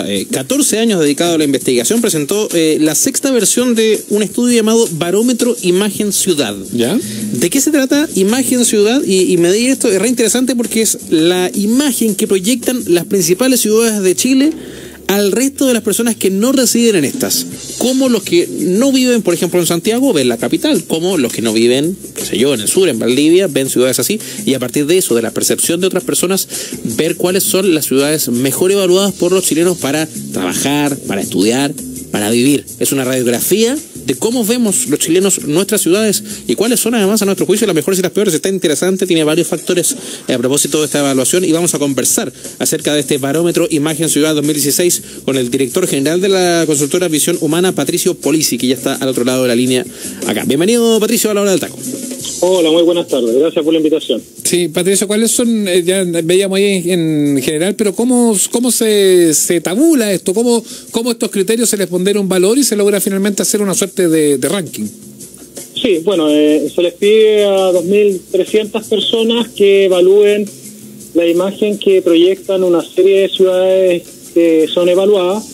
lleva 14 años dedicado a la investigación, presentó la sexta versión de un estudio llamado Barómetro Imagen Ciudad. ¿Ya? ¿De qué se trata Imagen Ciudad? Y medir esto es re interesante porque es la imagen que proyectan las principales ciudades de Chile al resto de las personas que no residen en estas. Como los que no viven, por ejemplo, en Santiago, ven la capital. Como los que no viven, qué sé yo, en el sur, en Valdivia, ven ciudades así. Y a partir de eso, de la percepción de otras personas, ver cuáles son las ciudades mejor evaluadas por los chilenos para trabajar, para estudiar, para vivir. Es una radiografía de cómo vemos los chilenos nuestras ciudades y cuáles son además a nuestro juicio las mejores y las peores. Está interesante, tiene varios factores a propósito de esta evaluación y vamos a conversar acerca de este Barómetro Imagen Ciudad 2016 con el director general de la consultora Visión Humana, Patricio Polisi, que ya está al otro lado de la línea acá. Bienvenido, Patricio, a la hora del taco. Hola, muy buenas tardes, gracias por la invitación. Sí, Patricio, ¿cuáles son, ya veíamos ahí en general, pero cómo se tabula esto? ¿Cómo estos criterios se les pondera un valor y se logra finalmente hacer una suerte de ranking? Sí, bueno, se les pide a 2.300 personas que evalúen la imagen que proyectan una serie de ciudades que son evaluadas,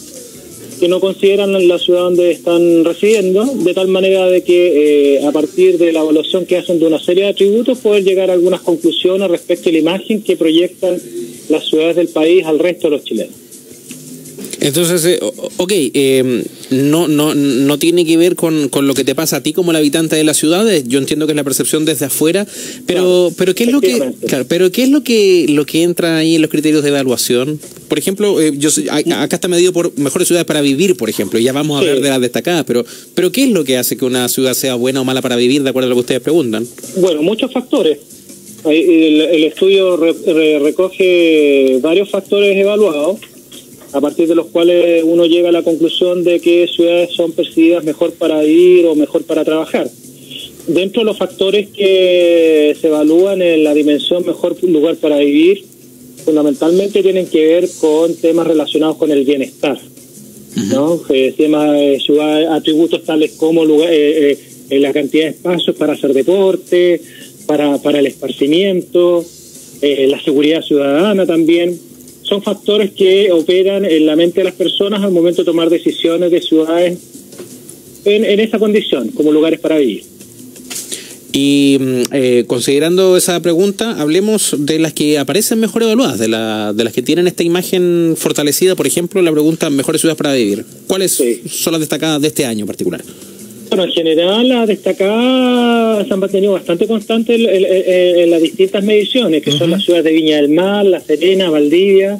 que no consideran la ciudad donde están residiendo, de tal manera de que a partir de la evaluación que hacen de una serie de atributos poder llegar a algunas conclusiones respecto a la imagen que proyectan las ciudades del país al resto de los chilenos. Entonces, no tiene que ver con lo que te pasa a ti como el habitante de las ciudades. Yo entiendo que es la percepción desde afuera, pero ¿qué es lo que, pero qué es lo que entra ahí en los criterios de evaluación? Por ejemplo, acá está medido por mejores ciudades para vivir, por ejemplo, y ya vamos a hablar de las destacadas, pero ¿qué es lo que hace que una ciudad sea buena o mala para vivir, de acuerdo a lo que ustedes preguntan? Bueno, muchos factores. El estudio recoge varios factores evaluados, a partir de los cuales uno llega a la conclusión de que ciudades son percibidas mejor para vivir o mejor para trabajar. Dentro de los factores que se evalúan en la dimensión mejor lugar para vivir, fundamentalmente tienen que ver con temas relacionados con el bienestar, ¿no? Atributos tales como la cantidad de espacios para hacer deporte, para el esparcimiento, la seguridad ciudadana también. Son factores que operan en la mente de las personas al momento de tomar decisiones de ciudades en esa condición, como lugares para vivir. Y considerando esa pregunta, hablemos de las que aparecen mejor evaluadas, de las que tienen esta imagen fortalecida. Por ejemplo, la pregunta mejores ciudades para vivir. ¿Cuáles son las destacadas de este año en particular? Bueno, en general las destacadas se han mantenido bastante constantes en las distintas mediciones, que son las ciudades de Viña del Mar, La Serena, Valdivia.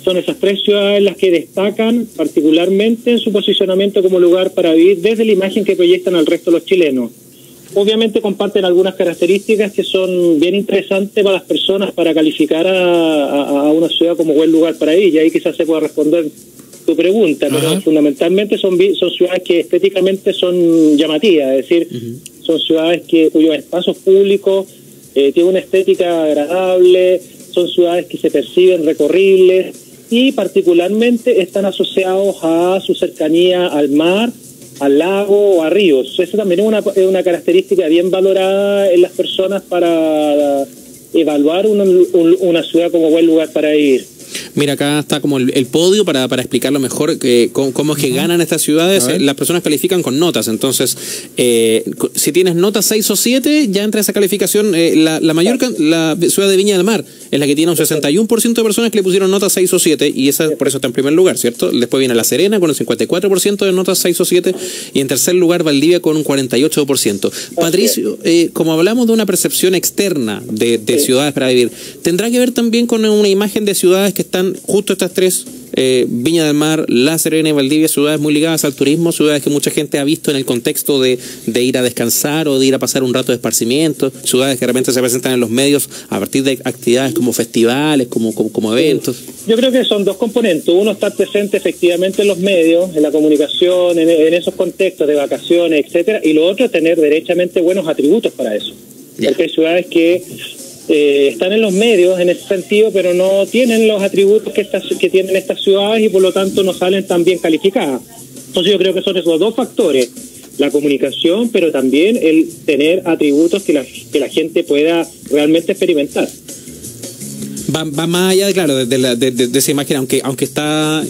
Son esas tres ciudades las que destacan particularmente en su posicionamiento como lugar para vivir desde la imagen que proyectan al resto de los chilenos. Obviamente comparten algunas características que son bien interesantes para las personas para calificar a una ciudad como buen lugar para vivir, y ahí quizás se pueda responder tu pregunta, pero fundamentalmente son ciudades que estéticamente son llamativas, es decir, son ciudades cuyos espacios públicos tienen una estética agradable, son ciudades que se perciben recorribles y particularmente están asociados a su cercanía al mar, al lago o a ríos. Eso también es una característica bien valorada en las personas para evaluar una ciudad como buen lugar para vivir. Mira, acá está como el podio para explicarlo mejor, cómo es que ganan estas ciudades. Las personas califican con notas, entonces si tienes notas 6 o 7, ya entra esa calificación. La ciudad de Viña del Mar es la que tiene un 61% de personas que le pusieron notas 6 o 7, y esa por eso está en primer lugar, ¿cierto? Después viene La Serena con un 54% de notas 6 o 7, y en tercer lugar Valdivia con un 48%. Patricio, como hablamos de una percepción externa de ciudades para vivir, ¿tendrá que ver también con una imagen de ciudades que están justo estas tres, Viña del Mar, La Serena y Valdivia, ciudades muy ligadas al turismo, ciudades que mucha gente ha visto en el contexto de ir a descansar o de ir a pasar un rato de esparcimiento, ciudades que realmente se presentan en los medios a partir de actividades como festivales, como eventos? Yo creo que son dos componentes. Uno, estar presente efectivamente en los medios, en la comunicación, en esos contextos de vacaciones, etcétera, y lo otro, tener derechamente buenos atributos para eso. Porque hay ciudades que están en los medios en ese sentido, pero no tienen los atributos que tienen estas ciudades y por lo tanto no salen tan bien calificadas. Entonces yo creo que son esos dos factores, la comunicación, pero también el tener atributos que la gente pueda realmente experimentar. va más allá, claro, de esa imagen, aunque está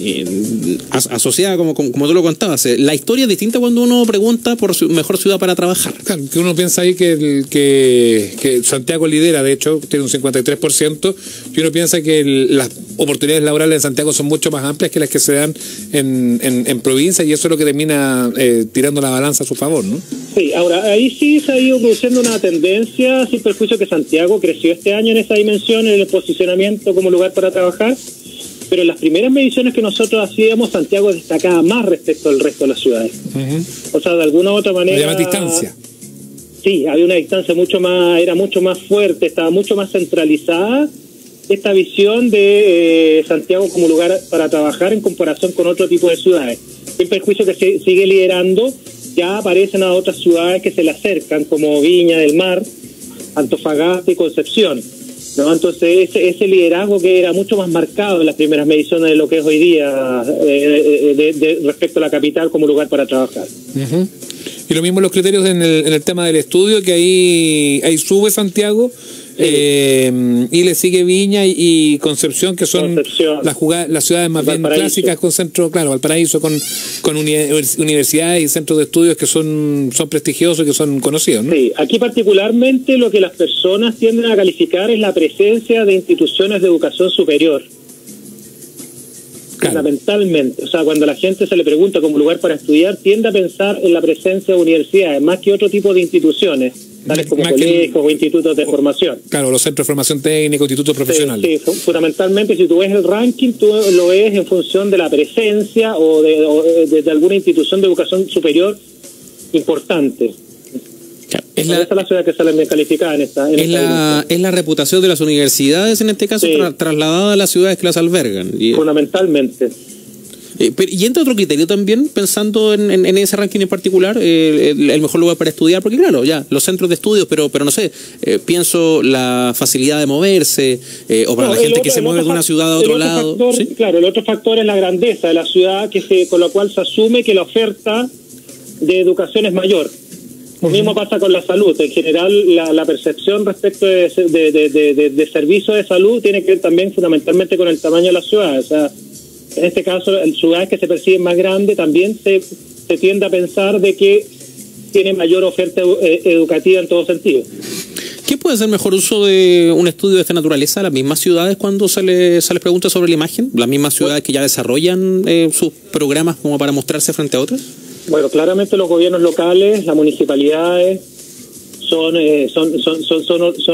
asociada, como tú lo contabas. La historia es distinta cuando uno pregunta por su mejor ciudad para trabajar. Claro, que uno piensa ahí que Santiago lidera, de hecho, tiene un 53%, y uno piensa que las oportunidades laborales en Santiago son mucho más amplias que las que se dan en provincia, y eso es lo que termina tirando la balanza a su favor, ¿no? Sí, ahora, ahí sí se ha ido produciendo una tendencia, sin perjuicio que Santiago creció este año en esa dimensión, en el posicionamiento como lugar para trabajar, pero en las primeras mediciones que nosotros hacíamos, Santiago destacaba más respecto al resto de las ciudades. O sea, de alguna u otra manera... Había más distancia. Sí, había una distancia era mucho más fuerte, estaba mucho más centralizada esta visión de Santiago como lugar para trabajar en comparación con otro tipo de ciudades. Sin perjuicio que se sigue liderando, ya aparecen a otras ciudades que se le acercan, como Viña del Mar, Antofagasta y Concepción, ¿no? Entonces ese liderazgo que era mucho más marcado en las primeras mediciones de lo que es hoy día respecto a la capital como lugar para trabajar. Y lo mismo los criterios en el tema del estudio, que ahí sube Santiago. Y le sigue Viña y Concepción, que son las ciudades más bien clásicas, con centro, claro, Valparaíso, con universidades y centros de estudios que son prestigiosos y que son conocidos, ¿no? Sí, aquí particularmente lo que las personas tienden a calificar es la presencia de instituciones de educación superior. Claro. Fundamentalmente, o sea, cuando la gente se le pregunta como lugar para estudiar, tiende a pensar en la presencia de universidades, más que otro tipo de instituciones, tales como colegios o institutos de formación. Claro, los centros de formación técnica, institutos profesionales. Sí, fundamentalmente, si tú ves el ranking, tú lo ves en función de la presencia o de alguna institución de educación superior importante. Esa es la ciudad que sale bien calificada es la reputación de las universidades, en este caso, trasladada a las ciudades que las albergan. Fundamentalmente. Y entra otro criterio también, pensando en ese ranking en particular, el mejor lugar para estudiar, porque claro, ya, los centros de estudios, pero no sé, pienso la facilidad de moverse, o para la gente que se mueve de una ciudad a otro lado. ¿Sí? Claro, el otro factor es la grandeza de la ciudad, con lo cual se asume que la oferta de educación es mayor. Lo mismo pasa con la salud. En general, la percepción respecto de servicios de salud tiene que ver también fundamentalmente con el tamaño de la ciudad. O sea, en este caso, en ciudades que se perciben más grandes, también se tiende a pensar de que tiene mayor oferta educativa en todo sentido. ¿Qué puede ser mejor uso de un estudio de esta naturaleza? ¿Las mismas ciudades cuando se les pregunta sobre la imagen? ¿Las mismas ciudades que ya desarrollan sus programas como para mostrarse frente a otras? Bueno, claramente los gobiernos locales, las municipalidades, son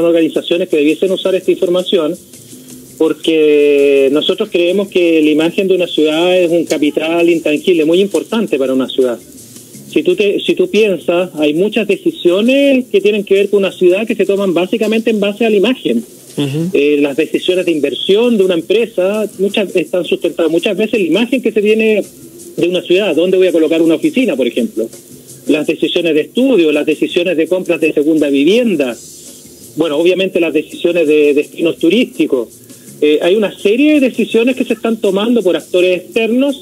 organizaciones que debiesen usar esta información, porque nosotros creemos que la imagen de una ciudad es un capital intangible muy importante para una ciudad. Si tú piensas, hay muchas decisiones que tienen que ver con una ciudad que se toman básicamente en base a la imagen. Las decisiones de inversión de una empresa están sustentadas muchas veces en la imagen que se tiene de una ciudad. ¿Dónde voy a colocar una oficina, por ejemplo? Las decisiones de estudio, las decisiones de compras de segunda vivienda, bueno, obviamente las decisiones de destinos turísticos. Hay una serie de decisiones que se están tomando por actores externos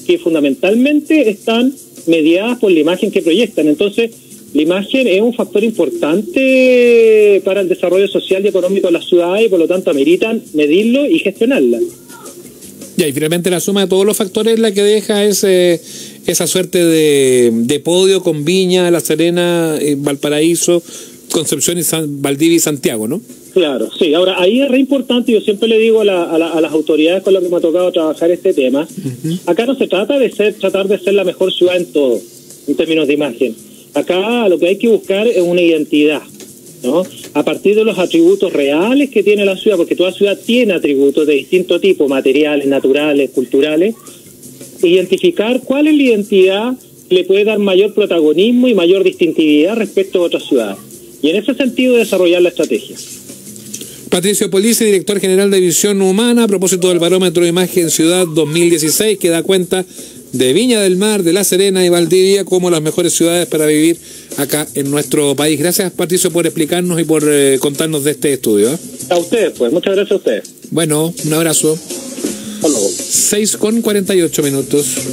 que fundamentalmente están mediadas por la imagen que proyectan. Entonces, la imagen es un factor importante para el desarrollo social y económico de las ciudades y por lo tanto ameritan medirlo y gestionarla. Y finalmente la suma de todos los factores es la que deja esa suerte de podio con Viña, La Serena, Valparaíso, Concepción, Valdivia y Santiago, ¿no? Claro, sí. Ahora, ahí es re importante, yo siempre le digo a las autoridades con las que me ha tocado trabajar este tema, acá no se trata de tratar de ser la mejor ciudad en todo, en términos de imagen. Acá lo que hay que buscar es una identidad, ¿no? A partir de los atributos reales que tiene la ciudad, porque toda ciudad tiene atributos de distinto tipo, materiales, naturales, culturales, identificar cuál es la identidad que le puede dar mayor protagonismo y mayor distintividad respecto a otras ciudades. Y en ese sentido desarrollar la estrategia. Patricio Polisi, director general de Visión Humana, a propósito del Barómetro de Imagen Ciudad 2016, que da cuenta de Viña del Mar, de La Serena y Valdivia como las mejores ciudades para vivir acá en nuestro país. Gracias, Patricio, por explicarnos y por contarnos de este estudio. A ustedes, pues. Muchas gracias a ustedes. Bueno, un abrazo. Hasta luego. 6:48 minutos. Ya.